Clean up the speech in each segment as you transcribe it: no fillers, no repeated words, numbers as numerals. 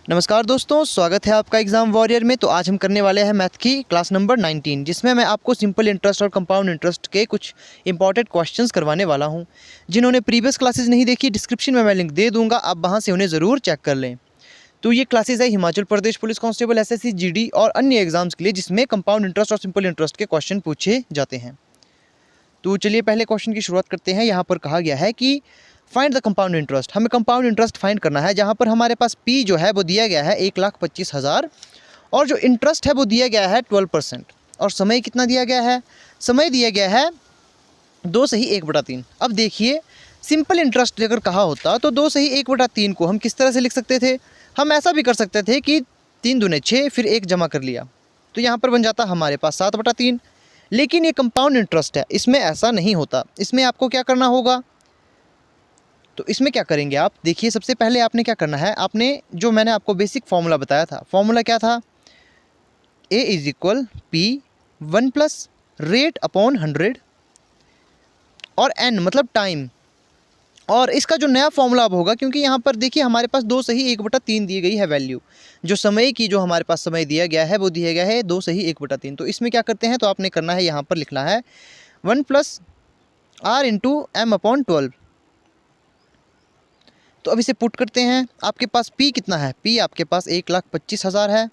नमस्कार दोस्तों, स्वागत है आपका एग्ज़ाम वॉरियर में। तो आज हम करने वाले हैं मैथ की क्लास नंबर 19, जिसमें मैं आपको सिंपल इंटरेस्ट और कंपाउंड इंटरेस्ट के कुछ इंपॉर्टेंट क्वेश्चंस करवाने वाला हूं। जिन्होंने प्रीवियस क्लासेस नहीं देखी, डिस्क्रिप्शन में मैं लिंक दे दूंगा, आप वहां से उन्हें ज़रूर चेक कर लें। तो ये क्लासेस है Himachal Pradesh police constable, SSC, GD और अन्य एग्जाम्स के लिए, जिसमें कंपाउंड इंटरेस्ट और सिंपल इंटरेस्ट के क्वेश्चन पूछे जाते हैं। तो चलिए पहले क्वेश्चन की शुरुआत करते हैं। यहाँ पर कहा गया है कि फाइंड द कंपाउंड इंटरेस्ट। हमें कंपाउंड इंटरेस्ट फाइंड करना है, जहाँ पर हमारे पास पी जो है वो दिया गया है 1,25,000 और जो इंटरेस्ट है वो दिया गया है 12%। और समय कितना दिया गया है? समय दिया गया है 2 से ही 1/3। अब देखिए, सिंपल इंटरेस्ट अगर कहा होता तो 2 से ही 1/3 को हम किस तरह से लिख सकते थे? हम ऐसा भी कर सकते थे कि 3 दूने 6, फिर 1 जमा कर लिया, तो यहाँ पर बन जाता हमारे पास 7/3। लेकिन ये कंपाउंड इंटरेस्ट है, इसमें ऐसा नहीं होता। इसमें आपको क्या करना होगा? तो इसमें क्या करेंगे आप? देखिए, सबसे पहले आपने क्या करना है, आपने जो मैंने आपको बेसिक फॉर्मूला बताया था, फॉर्मूला क्या था? A is equal P 1 plus rate upon 100 और N मतलब टाइम। और इसका जो नया फॉर्मूला अब होगा, क्योंकि यहाँ पर देखिए हमारे पास 2 से ही 1/3 दी गई है वैल्यू। जो समय की जो हमारे पास समय दिया गया है वो दिया गया है 2 से ही 1/3। तो इसमें क्या करते हैं, तो आपने करना है, यहाँ पर लिखना है 1 plus R into M upon 12। तो अब इसे पुट करते हैं। आपके पास P कितना है? P आपके पास 1,25,000 है,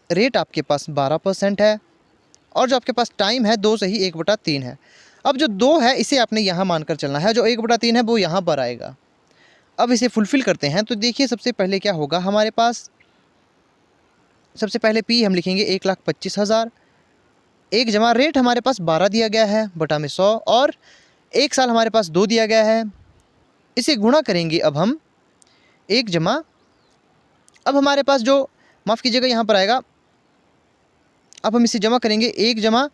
रेट आपके पास 12% है, और जो आपके पास टाइम है 2 से ही 1/3 है। अब जो 2 है इसे आपने यहाँ मानकर चलना है, जो 1/3 है वो यहाँ पर आएगा। अब इसे फुलफ़िल करते हैं। तो देखिए, सबसे पहले क्या होगा हमारे पास, सबसे पहले P हम लिखेंगे 1,25,000, 1 जमा रेट हमारे पास 12 दिया गया है बटा में 100, और 1 साल हमारे पास 2 दिया गया है। इसे गुणा करेंगे अब हम 1 जमा, अब हमारे पास जो, माफ़ कीजिएगा, यहाँ पर आएगा, अब हम इसे जमा करेंगे 1 जमा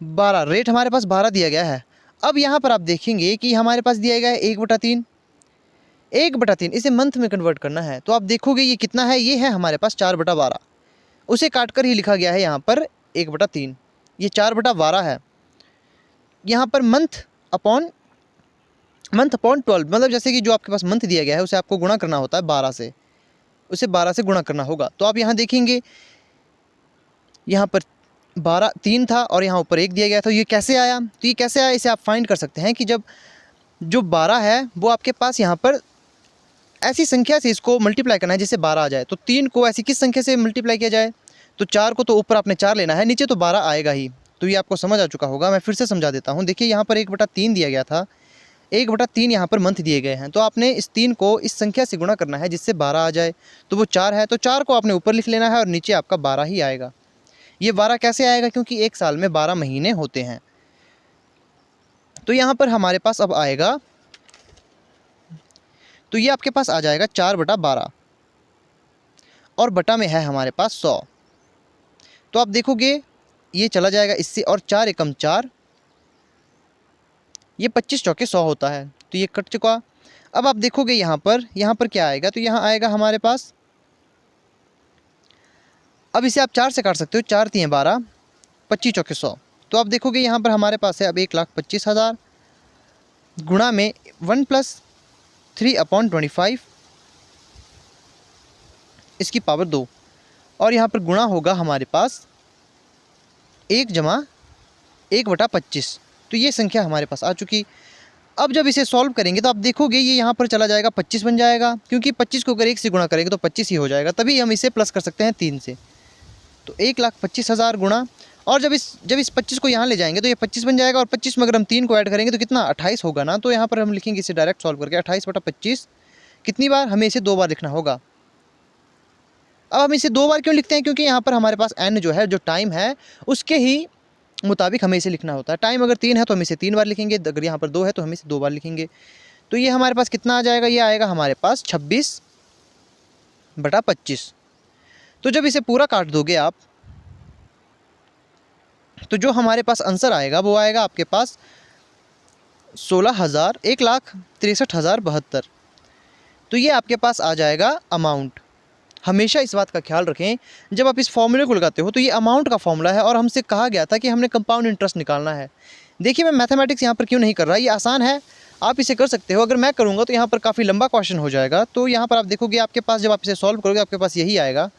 12, रेट हमारे पास 12 दिया गया है। अब यहाँ पर आप देखेंगे कि हमारे पास दिया गया है 1/3, 1/3 इसे मंथ में कन्वर्ट करना है। तो आप देखोगे ये कितना है, ये है हमारे पास 4/12। उसे काट कर ही लिखा गया है यहाँ पर 1/3, ये 4/12 है। यहाँ पर मंथ अपॉन 12, मतलब जैसे कि जो आपके पास मंथ दिया गया है उसे आपको गुणा करना होता है 12 से, उसे 12 से गुणा करना होगा। तो आप यहाँ देखेंगे, यहाँ पर 12 3 था और यहाँ ऊपर 1 दिया गया था। ये कैसे आया? तो ये कैसे आया, इसे आप फाइंड कर सकते हैं कि जब जो 12 है वो आपके पास यहाँ पर ऐसी संख्या से इसको मल्टीप्लाई करना है जिससे 12 आ जाए। तो 3 को ऐसी किस संख्या से मल्टीप्लाई किया जाए? तो 4 को तो ऊपर आपने 4 लेना है, नीचे तो 12 आएगा ही। तो ये आपको समझ आ चुका होगा, मैं फिर से समझा देता हूँ। देखिए, यहाँ पर 1/3 दिया गया था, 1/3 यहाँ पर मंथ दिए गए हैं। तो आपने इस 3 को इस संख्या से गुणा करना है जिससे 12 आ जाए। तो वो 4 है, तो 4 को आपने ऊपर लिख लेना है और नीचे आपका 12 ही आएगा। ये 12 कैसे आएगा? क्योंकि एक साल में 12 महीने होते हैं। तो यहाँ पर हमारे पास अब आएगा, तो ये आपके पास आ जाएगा 4/12 और बटा में है हमारे पास 100। तो आप देखोगे ये चला जाएगा इससे, और 4 एकम 4, ये 25 चौके 100 होता है, तो ये कट चुका। अब आप देखोगे यहाँ पर क्या आएगा, तो यहाँ आएगा हमारे पास, अब इसे आप 4 से काट सकते हो, 4 3 12, 25 चौके 100। तो आप देखोगे यहाँ पर हमारे पास है अब 1,25,000 गुणा में 1 प्लस 3/25 इसकी पावर 2, और यहाँ पर गुणा होगा हमारे पास 1 जमा 1/25। तो ये संख्या हमारे पास आ चुकी। अब जब इसे सॉल्व करेंगे तो आप देखोगे ये यहाँ पर चला जाएगा, 25 बन जाएगा, क्योंकि 25 को अगर 1 से गुणा करेंगे तो 25 ही हो जाएगा। तभी हम इसे प्लस कर सकते हैं 3 से। तो 1,25,000 गुणा, और जब इस 25 को यहाँ ले जाएंगे तो ये 25 बन जाएगा, और 25 में अगर हम 3 को ऐड करेंगे तो कितना, 28 होगा ना। तो यहाँ पर हम लिखेंगे इसे डायरेक्ट सॉल्व करके 28/25। कितनी बार? हमें इसे 2 बार लिखना होगा। अब हम इसे 2 बार क्यों लिखते हैं? क्योंकि यहाँ पर हमारे पास n जो है, जो टाइम है, उसके ही मुताबिक हमें इसे लिखना होता है। टाइम अगर 3 है तो हम इसे 3 बार लिखेंगे, अगर यहाँ पर 2 है तो हम इसे 2 बार लिखेंगे। तो ये हमारे पास कितना आ जाएगा? ये आएगा हमारे पास 26/25। तो जब इसे पूरा काट दोगे आप, तो जो हमारे पास आंसर आएगा वो आएगा आपके पास 1,63,72। तो ये आपके पास आ जाएगा अमाउंट। हमेशा इस बात का ख्याल रखें, जब आप इस फॉर्मूले को लगाते हो तो ये अमाउंट का फॉर्मूला है, और हमसे कहा गया था कि हमने कंपाउंड इंटरेस्ट निकालना है। देखिए, मैं मैथमेटिक्स यहाँ पर क्यों नहीं कर रहा, ये आसान है। आप इसे कर सकते हो। अगर मैं करूँगा तो यहाँ पर काफ़ी लंबा क्वेश्चन हो जाएगा। तो यहाँ पर आप देखोगे आपके पास, जब आप इसे सॉल्व करोगे आपके पास यही आएगा।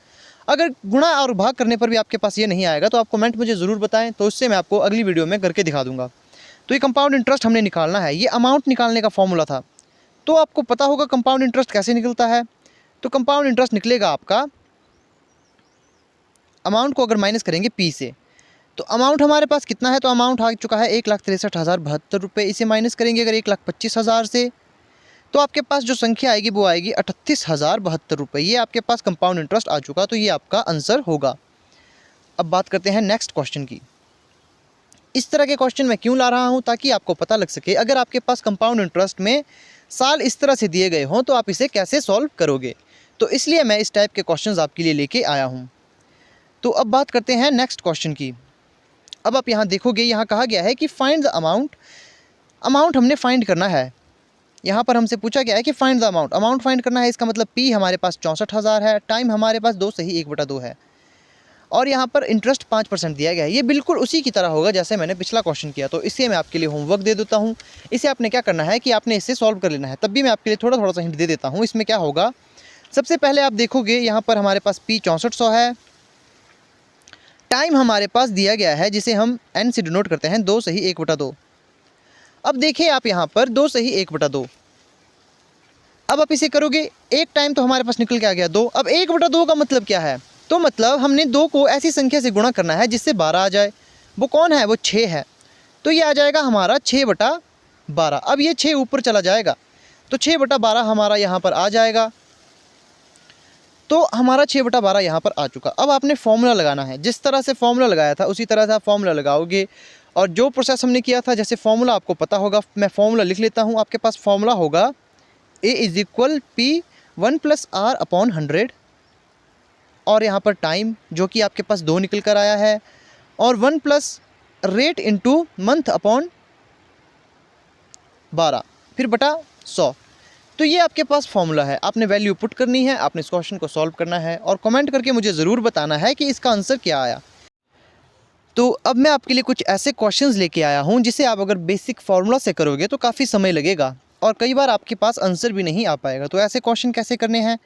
अगर गुणा और भाग करने पर भी आपके पास ये नहीं आएगा तो आप कमेंट मुझे ज़रूर बताएं, तो उससे मैं आपको अगली वीडियो में करके दिखा दूंगा। तो ये कंपाउंड इंटरेस्ट हमने निकालना है, ये अमाउंट निकालने का फॉर्मूला था। तो आपको पता होगा कंपाउंड इंटरेस्ट कैसे निकलता है। तो कंपाउंड इंटरेस्ट निकलेगा आपका, अमाउंट को अगर माइनस करेंगे पी से, तो अमाउंट हमारे पास कितना है, तो अमाउंट आ चुका है 1,63,072 रुपये। इसे माइनस करेंगे अगर 1,25,000 से, तो आपके पास जो संख्या आएगी वो आएगी 38,072 रुपये। ये आपके पास कंपाउंड इंटरेस्ट आ चुका, तो ये आपका आंसर होगा। अब बात करते हैं नेक्स्ट क्वेश्चन की। इस तरह के क्वेश्चन मैं क्यों ला रहा हूँ, ताकि आपको पता लग सके अगर आपके पास कंपाउंड इंटरेस्ट में साल इस तरह से दिए गए हों तो आप इसे कैसे सॉल्व करोगे। तो इसलिए मैं इस टाइप के क्वेश्चंस आपके लिए लेके आया हूँ। तो अब बात करते हैं नेक्स्ट क्वेश्चन की। अब आप यहाँ देखोगे, यहाँ कहा गया है कि फाइंड द अमाउंट, अमाउंट हमने फाइंड करना है। यहाँ पर हमसे पूछा गया है कि find the amount, amount find करना है। इसका मतलब पी हमारे पास 64,000 है, टाइम हमारे पास 2 सही 1/2 है, और यहाँ पर इंटरेस्ट 5% दिया गया है। ये बिल्कुल उसी की तरह होगा जैसे मैंने पिछला क्वेश्चन किया। तो इससे मैं आपके लिए होमवर्क दे देता हूँ। इसे आपने क्या करना है कि आपने इसे सॉल्व कर लेना है। तब भी मैं आपके लिए थोड़ा थोड़ा सा हिंट दे देता हूँ। इसमें क्या होगा, सबसे पहले आप देखोगे यहाँ पर हमारे पास पी 6400 है, टाइम हमारे पास दिया गया है जिसे हम एन से डिनोट करते हैं 2 सही 1/2। अब देखिए आप यहाँ पर 2 सही 1/2। अब आप इसे करोगे, एक टाइम तो हमारे पास निकल के आ गया 2। अब 1/2 का मतलब क्या है, तो मतलब हमने 2 को ऐसी संख्या से गुणा करना है जिससे 12 आ जाए। वो कौन है, वो 6 है। तो ये आ जाएगा हमारा 6/12। अब ये 6 ऊपर चला जाएगा तो 6/12 हमारा यहाँ पर आ जाएगा। तो हमारा 6/12 यहाँ पर आ चुका। अब आपने फॉर्मूला लगाना है, जिस तरह से फॉर्मूला लगाया था उसी तरह से आप फॉर्मूला लगाओगे। और जो प्रोसेस हमने किया था, जैसे फॉर्मूला आपको पता होगा, मैं फॉर्मूला लिख लेता हूँ। आपके पास फॉर्मूला होगा A = P 1 + R/100, और यहाँ पर टाइम जो कि आपके पास 2 निकल कर आया है, और 1 + रेट × मंथ अपॉन 12 फिर बटा 100। तो ये आपके पास फॉर्मूला है। आपने वैल्यू पुट करनी है, आपने इस क्वेश्चन को सॉल्व करना है, और कमेंट करके मुझे ज़रूर बताना है कि इसका आंसर क्या आया। तो अब मैं आपके लिए कुछ ऐसे क्वेश्चंस लेके आया हूँ जिसे आप अगर बेसिक फार्मूला से करोगे तो काफ़ी समय लगेगा, और कई बार आपके पास आंसर भी नहीं आ पाएगा। तो ऐसे क्वेश्चन कैसे करने हैं,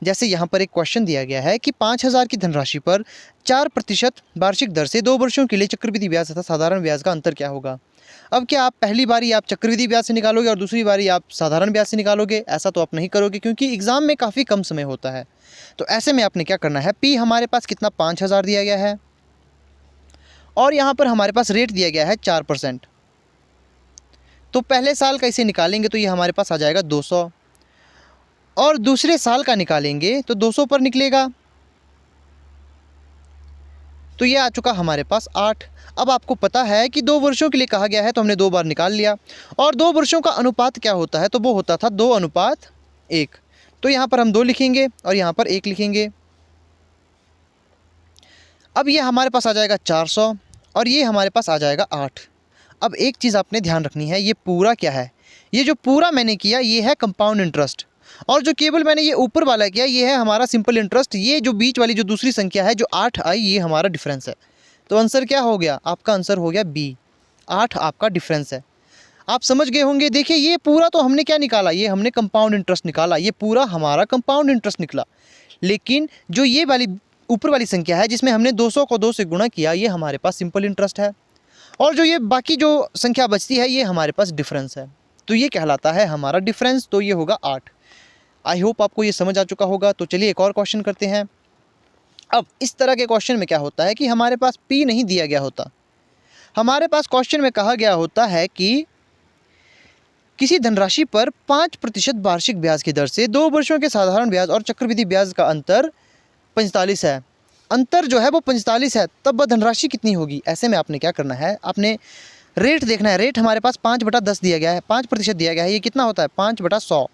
जैसे यहाँ पर एक क्वेश्चन दिया गया है कि 5,000 की धनराशि पर 4% वार्षिक दर से 2 वर्षों के लिए चक्रवृद्धि ब्याज तथा साधारण ब्याज का अंतर क्या होगा। अब क्या आप पहली बारी आप चक्रवृद्धि ब्याज से निकालोगे और दूसरी बारी आप साधारण ब्याज से निकालोगे? ऐसा तो आप नहीं करोगे, क्योंकि एग्ज़ाम में काफ़ी कम समय होता है। तो ऐसे में आपने क्या करना है, पी हमारे पास कितना 5,000 दिया गया है, और यहाँ पर हमारे पास रेट दिया गया है 4%। तो पहले साल का इसे निकालेंगे तो ये हमारे पास आ जाएगा 200, और दूसरे साल का निकालेंगे तो 200 पर निकलेगा, तो ये आ चुका हमारे पास 8। अब आपको पता है कि 2 वर्षों के लिए कहा गया है, तो हमने 2 बार निकाल लिया। और 2 वर्षों का अनुपात क्या होता है, तो वो होता था 2:1। तो यहाँ पर हम 2 लिखेंगे और यहाँ पर 1 लिखेंगे। अब ये हमारे पास आ जाएगा 400, और ये हमारे पास आ जाएगा 8। अब एक चीज़ आपने ध्यान रखनी है, ये पूरा क्या है, ये जो पूरा मैंने किया ये है कंपाउंड इंटरेस्ट, और जो केवल मैंने ये ऊपर वाला किया ये है हमारा सिंपल इंटरेस्ट। ये जो बीच वाली जो दूसरी संख्या है जो 8 आई, ये हमारा डिफरेंस है। तो आंसर क्या हो गया, आपका आंसर हो गया बी, 8 आपका डिफरेंस है। आप समझ गए होंगे। देखिए ये पूरा तो हमने क्या निकाला, ये हमने कंपाउंड इंटरेस्ट निकाला, ये पूरा हमारा कंपाउंड इंटरेस्ट निकला। लेकिन जो ये वाली ऊपर वाली संख्या है जिसमें हमने 200 को 2 से गुणा किया, ये हमारे पास सिंपल इंटरेस्ट है, और जो ये बाकी जो संख्या बचती है ये हमारे पास डिफरेंस है। तो ये कहलाता है हमारा डिफरेंस, तो ये होगा 8। आई होप आपको ये समझ आ चुका होगा। तो चलिए एक और क्वेश्चन करते हैं। अब इस तरह के क्वेश्चन में क्या होता है कि हमारे पास पी नहीं दिया गया होता, हमारे पास क्वेश्चन में कहा गया होता है कि किसी धनराशि पर 5% वार्षिक ब्याज की दर से 2 वर्षों के साधारण ब्याज और चक्रवृद्धि ब्याज का अंतर 45 है। अंतर जो है वो 45 है, तब वह धनराशि कितनी होगी। ऐसे में आपने क्या करना है, आपने रेट देखना है। रेट हमारे पास 5/10 दिया गया है, 5% दिया गया है। ये कितना होता है 5/100।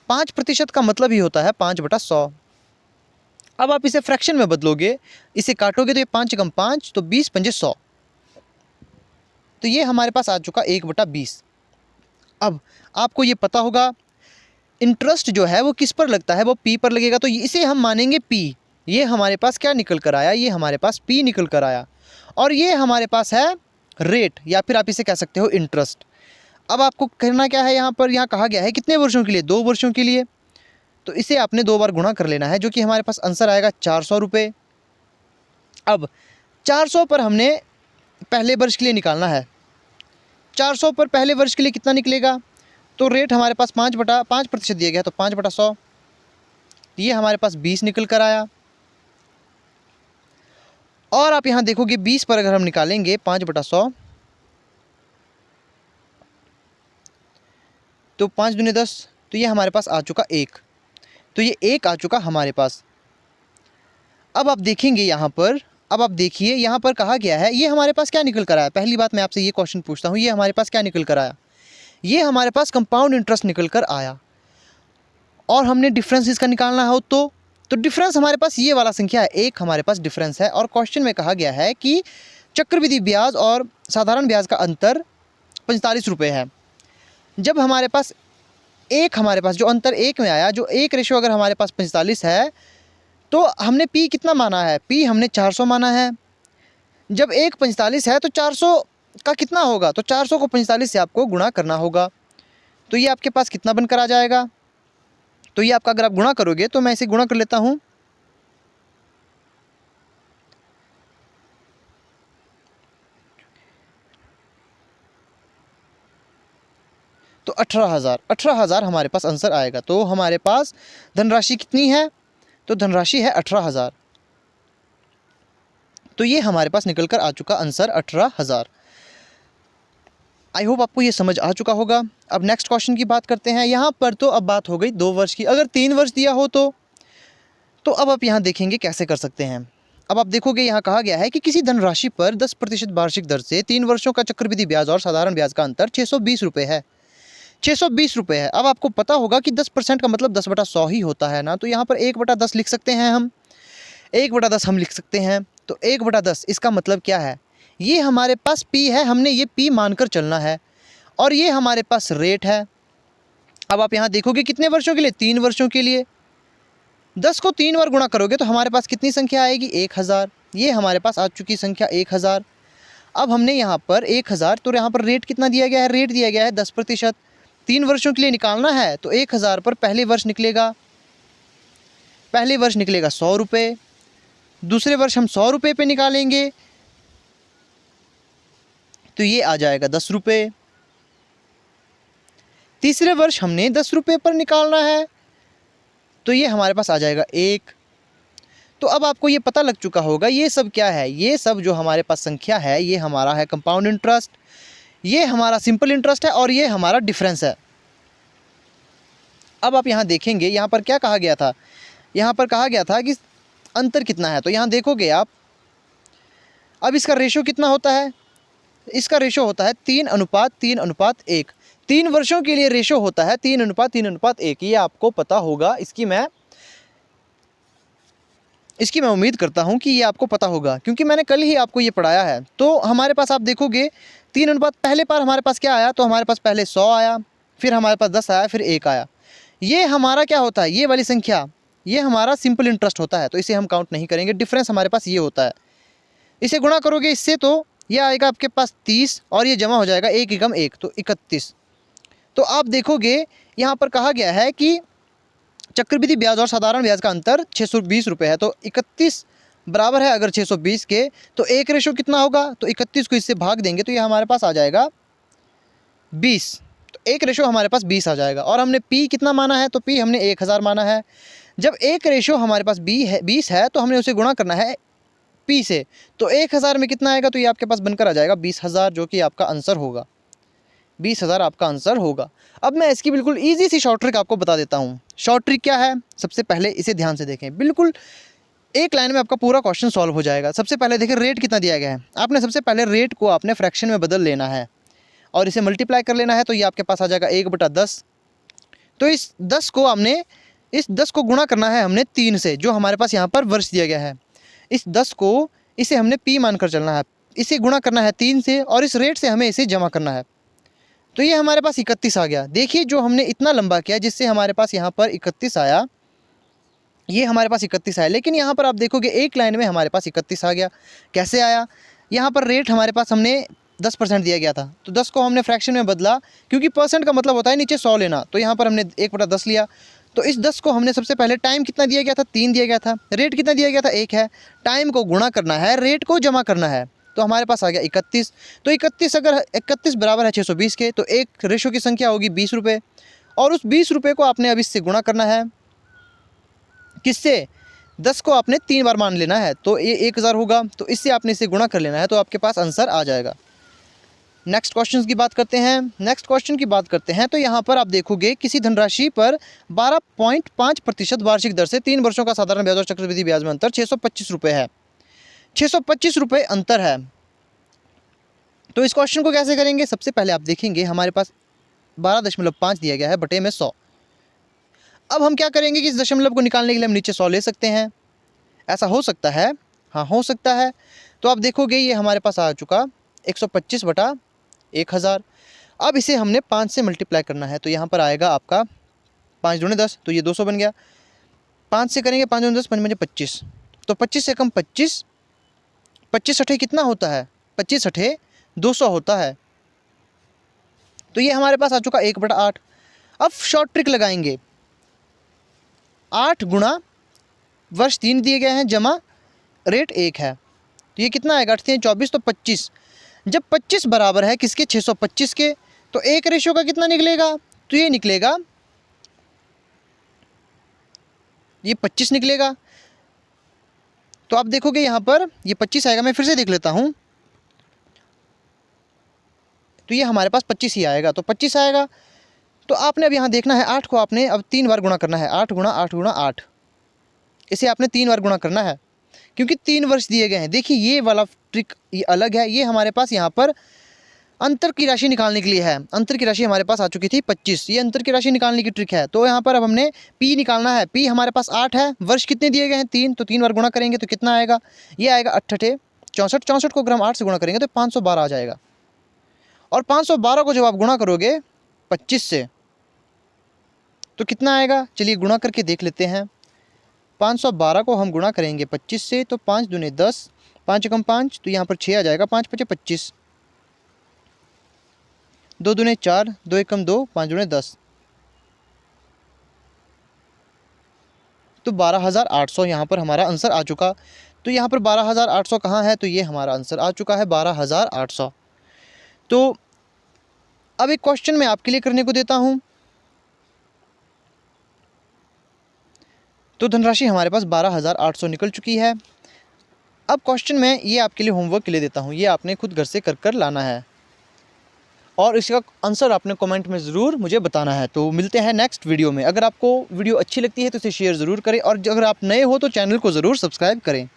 5% का मतलब ही होता है 5/100। अब आप इसे फ्रैक्शन में बदलोगे, इसे काटोगे तो ये 5 × 5 तो 20 × 5 = 100। तो ये हमारे पास आ चुका 1/20। अब आपको ये पता होगा इंटरेस्ट जो है वो किस पर लगता है, वो पी पर लगेगा। तो इसे हम मानेंगे पी। ये हमारे पास क्या निकल कर आया, ये हमारे पास पी निकल कर आया, और ये हमारे पास है रेट, या फिर आप इसे कह सकते हो इंटरेस्ट। अब आपको करना क्या है, यहाँ पर यहाँ कहा गया है कितने वर्षों के लिए, 2 वर्षों के लिए। तो इसे आपने 2 बार गुणा कर लेना है, जो कि हमारे पास आंसर आएगा 400 रुपये। अब 400 पर हमने पहले वर्ष के लिए निकालना है। 400 पर पहले वर्ष के लिए कितना निकलेगा, तो रेट हमारे पास 5% दिया गया, तो 5/100, ये हमारे पास 20 निकल कर आया। और आप यहाँ देखोगे 20 पर अगर हम निकालेंगे 5/100, तो 5 दूनी 10, तो ये हमारे पास आ चुका 1, तो ये 1 आ चुका हमारे पास। अब आप देखेंगे यहाँ पर, अब आप देखिए यहाँ पर कहा गया है ये हमारे पास क्या निकल कर आया। पहली बात मैं आपसे ये क्वेश्चन पूछता हूँ, ये हमारे पास क्या निकल कर आया, ये हमारे पास कंपाउंड इंटरेस्ट निकल कर आया। और हमने डिफरेंस इसका निकालना हो तो डिफरेंस हमारे पास ये वाला संख्या है, 1 हमारे पास डिफरेंस है। और क्वेश्चन में कहा गया है कि चक्रवृद्धि ब्याज और साधारण ब्याज का अंतर 45 रुपये है। जब हमारे पास हमारे पास जो अंतर 1 में आया, जो 1 रेशो अगर हमारे पास 45 है, तो हमने पी कितना माना है, पी हमने 400 माना है। जब 1 45 है तो 400 का कितना होगा, तो 400 को 45 से आपको गुणा करना होगा। तो ये आपके पास कितना बनकर आ जाएगा, तो ये आपका अगर आप गुणा करोगे, तो मैं इसे गुणा कर लेता हूँ। तो 18,000 हमारे पास आंसर आएगा। तो हमारे पास धनराशि कितनी है, तो धनराशि है 18,000। तो ये हमारे पास निकल कर आ चुका आंसर 18,000। आई होप आपको ये समझ आ चुका होगा। अब नेक्स्ट क्वेश्चन की बात करते हैं। यहाँ पर तो अब बात हो गई 2 वर्ष की, अगर 3 वर्ष दिया हो तो अब आप यहाँ देखेंगे कैसे कर सकते हैं। अब आप देखोगे यहाँ कहा गया है कि किसी धनराशि पर 10% वार्षिक दर से 3 वर्षों का चक्रवृद्धि ब्याज और साधारण ब्याज का अंतर 620 रुपये है। 620 रुपये है। अब आपको पता होगा कि 10% का मतलब 10/100 ही होता है ना, तो यहाँ पर 1/10 लिख सकते हैं हम, 1/10 हम लिख सकते हैं। तो 1/10 इसका मतलब क्या है, ये हमारे पास P है, हमने ये P मानकर चलना है, और ये हमारे पास रेट है। अब आप यहाँ देखोगे कितने वर्षों के लिए, 3 वर्षों के लिए। 10 को 3 बार गुणा करोगे तो हमारे पास कितनी संख्या आएगी, 1000। ये हमारे पास आ चुकी संख्या 1000। अब हमने यहाँ पर 1000, तो यहाँ पर रेट कितना दिया गया है, रेट दिया गया है 10%। 3 वर्षों के लिए निकालना है, तो 1000 पर पहले वर्ष निकलेगा 100 रुपये। दूसरे वर्ष हम 100 रुपये पे निकालेंगे, तो ये आ जाएगा 10 रुपये। तीसरे वर्ष हमने 10 रुपये पर निकालना है, तो ये हमारे पास आ जाएगा 1। तो अब आपको ये पता लग चुका होगा ये सब क्या है, ये सब जो हमारे पास संख्या है ये हमारा है कंपाउंड इंटरेस्ट, ये हमारा सिंपल इंटरेस्ट है, और ये हमारा डिफरेंस है। अब आप यहाँ देखेंगे यहाँ पर क्या कहा गया था, यहाँ पर कहा गया था कि अंतर कितना है। तो यहाँ देखोगे आप, अब इसका रेशो कितना होता है, इसका रेशो होता है 3:3:1। 3 वर्षों के लिए रेशो होता है 3:3:1। ये आपको पता होगा, इसकी मैं उम्मीद करता हूँ कि ये आपको पता होगा, क्योंकि मैंने कल ही आपको ये पढ़ाया है। तो हमारे पास आप देखोगे 3 पहले बार हमारे पास क्या आया, तो हमारे पास पहले 100 आया, फिर हमारे पास 10 आया, फिर 1 आया। ये हमारा क्या होता है, ये वाली संख्या, ये हमारा सिंपल इंटरेस्ट होता है, तो इसे हम काउंट नहीं करेंगे। डिफरेंस हमारे पास ये होता है, इसे गुणा करोगे इससे तो ये आएगा आपके पास 30, और ये जमा हो जाएगा 1 एकम 1, तो 31। तो आप देखोगे यहाँ पर कहा गया है कि चक्रवृद्धि ब्याज और साधारण ब्याज का अंतर 620 रुपये है। तो 31 बराबर है अगर 620 के, तो 1 रेशो कितना होगा, तो 31 को इससे भाग देंगे, तो ये हमारे पास आ जाएगा 20। तो 1 रेशो हमारे पास 20 आ जाएगा। और हमने P कितना माना है, तो P हमने 1000 माना है। जब 1 रेशो हमारे पास 20 है, तो हमने उसे गुणा करना है P से, तो 1000 में कितना आएगा, तो ये आपके पास बनकर आ जाएगा 20,000, जो कि आपका आंसर होगा। 20,000 आपका आंसर होगा। अब मैं इसकी बिल्कुल ईजी सी शॉर्ट ट्रिक आपको बता देता हूँ। शॉर्ट ट्रिक क्या है, सबसे पहले इसे ध्यान से देखें, बिल्कुल एक लाइन में आपका पूरा क्वेश्चन सॉल्व हो जाएगा। सबसे पहले देखिए रेट कितना दिया गया है, आपने सबसे पहले रेट को आपने फ्रैक्शन में बदल लेना है और इसे मल्टीप्लाई कर लेना है, तो ये आपके पास आ जाएगा 1/10। तो इस 10 को गुणा करना है हमने 3 से, जो हमारे पास यहाँ पर वर्ष दिया गया है। इस 10 को इसे हमने P मानकर चलना है, इसे गुणा करना है 3 से, और इस रेट से हमें इसे जमा करना है। तो ये हमारे पास 31 आ गया। देखिए जो हमने इतना लंबा किया जिससे हमारे पास यहाँ पर 31 आया, ये हमारे पास 31 आया, लेकिन यहाँ पर आप देखोगे एक लाइन में हमारे पास 31 आ गया। कैसे आया, यहाँ पर रेट हमारे पास हमने 10% दिया गया था, तो 10 को हमने फ्रैक्शन में बदला, क्योंकि परसेंट का मतलब होता है नीचे 100 लेना, तो यहाँ पर हमने 1/10 लिया। तो इस 10 को हमने सबसे पहले, टाइम कितना दिया गया था, 3 दिया गया था, रेट कितना दिया गया था, 1 है, टाइम को गुणा करना है, रेट को जमा करना है, तो हमारे पास आ गया 31। तो 31 अगर 31 बराबर है 620 के, तो एक रेशो की संख्या होगी 20 रुपये, और उस 20 रुपये को आपने अब इससे गुणा करना है, किससे, 10 को आपने 3 बार मान लेना है, तो ये 1000 होगा, तो इससे आपने इसे गुणा कर लेना है, तो आपके पास आंसर आ जाएगा। नेक्स्ट क्वेश्चन की बात करते हैं। नेक्स्ट क्वेश्चन की बात करते हैं तो यहाँ पर आप देखोगे किसी धनराशि पर 12.5% वार्षिक दर से 3 वर्षों का साधारण ब्याज और चक्रवृद्धि ब्याज में अंतर 625 रुपये है। 625 रुपये अंतर है। तो इस क्वेश्चन को कैसे करेंगे, सबसे पहले आप देखेंगे हमारे पास 12.5 दिया गया है बटे में 100। अब हम क्या करेंगे कि इस दशमलव को निकालने के लिए हम नीचे 100 ले सकते हैं। ऐसा हो सकता है, हाँ हो सकता है। तो आप देखोगे ये हमारे पास आ चुका 125 बटा 1000। अब इसे हमने 5 से मल्टीप्लाई करना है, तो यहाँ पर आएगा आपका 5 दूने 10, तो ये 200 बन गया। 5 से करेंगे 5 दूने 10, 5 बजे 25, तो 25 से कम 25, 25 अठे कितना होता है, 25 अठे 200 होता है। तो ये हमारे पास आ चुका 1/8। अब शॉर्ट ट्रिक लगाएंगे, 8 गुणा वर्ष 3 दिए गए हैं जमा रेट 1 है, तो ये कितना आएगा, 8 24, तो 25। जब 25 बराबर है किसके, 625 के, तो एक रेशो का कितना निकलेगा, तो ये निकलेगा, ये 25 निकलेगा। तो आप देखोगे यहाँ पर ये 25 आएगा, मैं फिर से देख लेता हूँ, तो ये हमारे पास 25 ही आएगा, तो 25 आएगा। तो आपने अब यहाँ देखना है, 8 को आपने अब 3 बार गुणा करना है, 8 गुणा 8 गुणा 8, इसे आपने 3 बार गुणा करना है, क्योंकि 3 वर्ष दिए गए हैं। देखिए ये वाला ट्रिक ये अलग है, ये हमारे पास यहाँ पर अंतर की राशि निकालने के लिए है। अंतर की राशि हमारे पास आ चुकी थी 25, ये अंतर की राशि निकालने की ट्रिक है। तो यहाँ पर अब हमने पी निकालना है, पी हमारे पास 8 है, वर्ष कितने दिए गए हैं 3, तो 3 बार गुणा करेंगे तो कितना आएगा, ये आएगा 8 64, 64 को अगर हम 8 से गुणा करेंगे तो 512 आ जाएगा। और 512 को जब आप गुणा करोगे 25 से तो कितना आएगा, चलिए गुणा करके देख लेते हैं। 512 को हम गुणा करेंगे 25 से, तो 5 दूने 10, 5 एकम 5, तो यहाँ पर 6 आ जाएगा, 5 पचे 25, 2 दूने 4, 2 एकम 2, 5 दूने 10, तो 12,800 यहाँ पर हमारा आंसर आ चुका। तो यहाँ पर 12,800 कहाँ है, तो ये हमारा आंसर आ चुका है 12,800। तो अब एक क्वेश्चन मैं आपके लिए करने को देता हूँ। तो धनराशि हमारे पास 12,800 निकल चुकी है। अब क्वेश्चन मैं ये आपके लिए होमवर्क के लिए देता हूँ, ये आपने खुद घर से कर लाना है, और इसका आंसर आपने कमेंट में ज़रूर मुझे बताना है। तो मिलते हैं नेक्स्ट वीडियो में। अगर आपको वीडियो अच्छी लगती है तो इसे शेयर ज़रूर करें, और अगर आप नए हो तो चैनल को ज़रूर सब्सक्राइब करें।